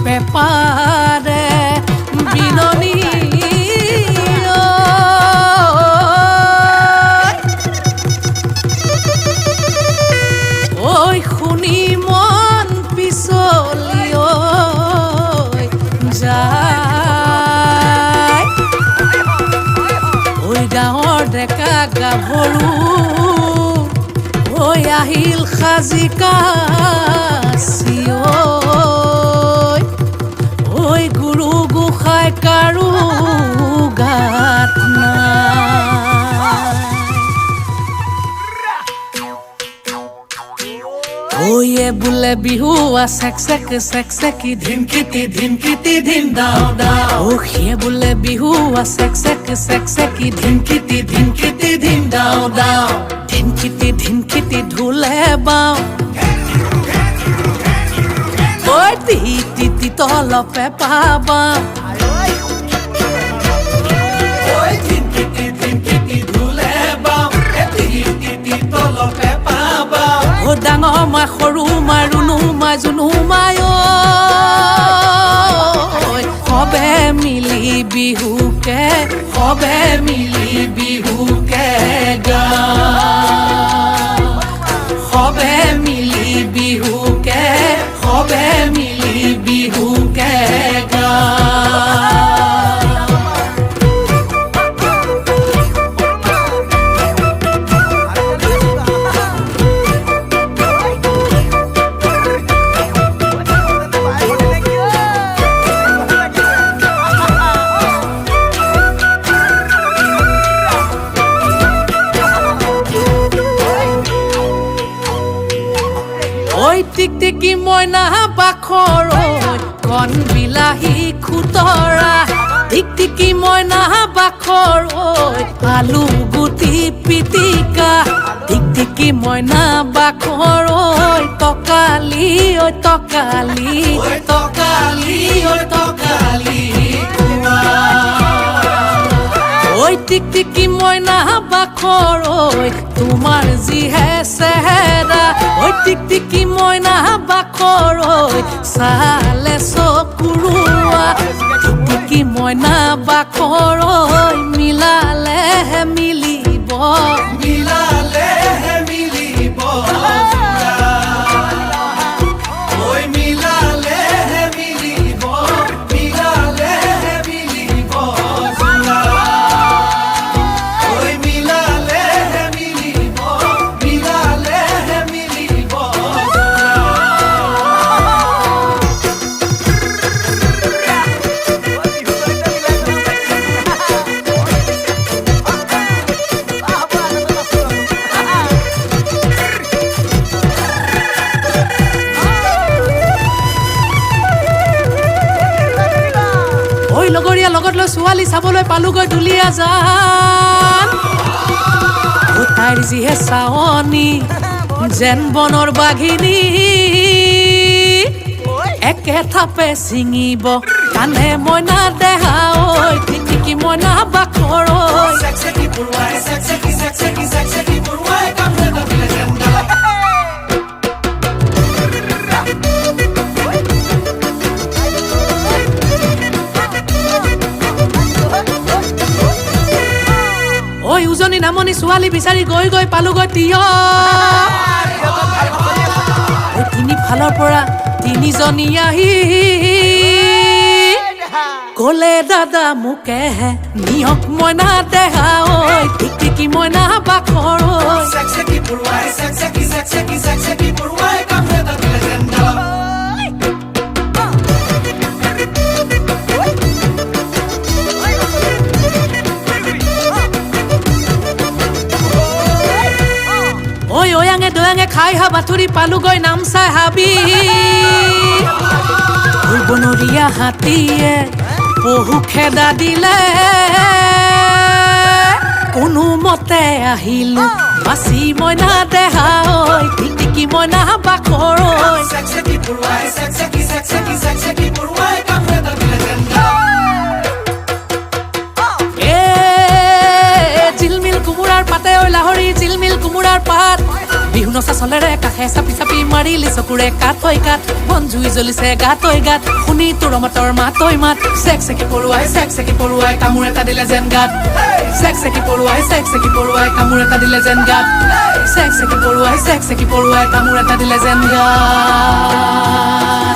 পেপাৰে বিননি ঐ শুনি মন পিছলি যায় ঐ গাঁৱৰ ডেকা গাভৰু ঐ আহিল সাজি কাছি ঐ গুৰু গোসাঁই কাৰো গাত ঐয়ে বোলে বিহু চেক চেকি ধিনকিটি ধিন দাও দাও সিয়ে বোলে বিহু চেক চেকি ধিনকিটি ধিন দাও দাও ধিনকিটি ঢোলে বাও ঐ টি তলপে পাবা ডাঙৰ মা সৰু মা ৰুণু মা জুনু মাই সবে মিলি বিহুকে গা সবে মিলি বিহুকে গা টিকটিকি মইনা বাখৰ কণ বিলাহী খুতৰা টিকটিকি মইনা বাখৰ আলু গুটি পিটিকা টিকটিকি মইনা বাখৰ তকালি ঐ টিকটিকি মইনা বাখৰ তোমাৰ যিহে চেহেৰা ঐ টিকটিকি মইনা বাখৰ চালে চকুৰুৱা টিকটিকি মইনা বাখৰ মিলালেহে মিলিব লগৰীয়া লগত লৈ ছোৱালী চাবলৈ পালোগৈ দুলীয়া জান তাইৰ যিহে চাৱনী যেন বনৰ বাঘিনী একে থাপে ছিঙিব কানে মইনা দেহা টিকটিকি মইনা বাখৰ উজনি নামনি ছোৱালী বিচাৰি গৈ পালোগৈ তিয় তিনি ফালৰ পৰা তিনিজনী আহি ক'লে দাদা মোকেহে নিয়ক মইনা দেহা টিকটিকি মইনা বাখৰ দয়াঙে খাই হা বাথুৰি পালোগৈ নামচাই হাবি বনৰীয়া হাতীয়ে বহু খেদা দিলে কোনো মতে আহিলো বাচি মইনা দেহা টিকটিকি মইনা বাখৰ জিলমিল কোমোৰাৰ পাতে লাহৰি জিলমিল কোমোৰাৰ পাত বিহু নচা চলেৰে কাষে চাপি চাপি মাৰিলি চকুৰে কাঠৈ কাঠ বন জুই জ্বলিছে গাতৈ গাত শুনি তোৰ মতৰ মাতৈ মাত চেক চেকি পৰুৱাই কামোৰ এটা দিলে যেন গাত চেক চেকি পৰুৱাই কামোৰ এটা দিলে যেন গাত চেক চেকি পৰুৱাই কামোৰ এটা দিলে যেন গাত